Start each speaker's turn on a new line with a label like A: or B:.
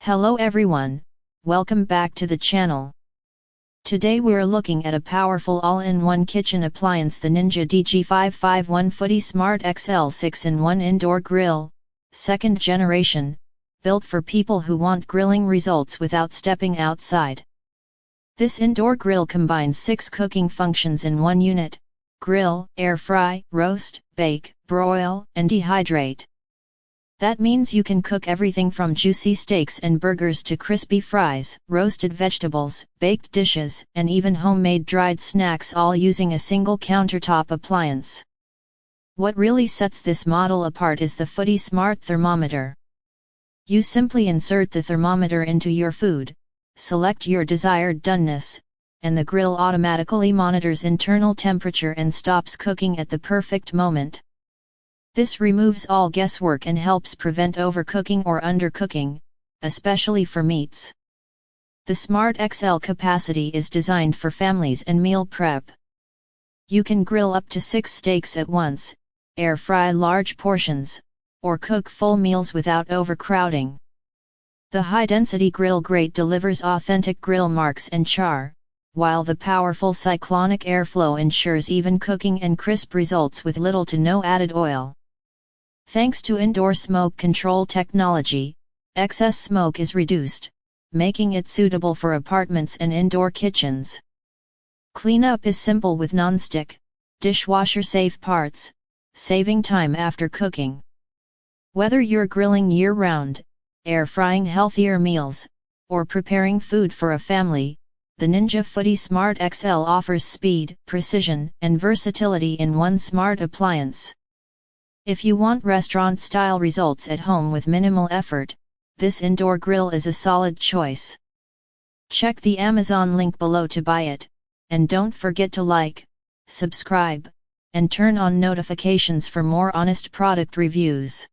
A: Hello everyone, welcome back to the channel. Today we're looking at a powerful all-in-one kitchen appliance, the Ninja DG551 Foodi Smart XL 6-in-1 Indoor Grill, 2nd generation, built for people who want grilling results without stepping outside. This indoor grill combines 6 cooking functions in one unit: grill, air fry, roast, bake, broil, and dehydrate. That means you can cook everything from juicy steaks and burgers to crispy fries, roasted vegetables, baked dishes, and even homemade dried snacks, all using a single countertop appliance. What really sets this model apart is the Foodi Smart Thermometer. You simply insert the thermometer into your food, select your desired doneness, and the grill automatically monitors internal temperature and stops cooking at the perfect moment. This removes all guesswork and helps prevent overcooking or undercooking, especially for meats. The Smart XL capacity is designed for families and meal prep. You can grill up to 6 steaks at once, air fry large portions, or cook full meals without overcrowding. The high-density grill grate delivers authentic grill marks and char, while the powerful cyclonic airflow ensures even cooking and crisp results with little to no added oil. Thanks to indoor smoke control technology, excess smoke is reduced, making it suitable for apartments and indoor kitchens. Cleanup is simple with non-stick, dishwasher-safe parts, saving time after cooking. Whether you're grilling year-round, air frying healthier meals, or preparing food for a family, the Ninja Foodi Smart XL offers speed, precision, and versatility in one smart appliance. If you want restaurant-style results at home with minimal effort, this indoor grill is a solid choice. Check the Amazon link below to buy it, and don't forget to like, subscribe, and turn on notifications for more honest product reviews.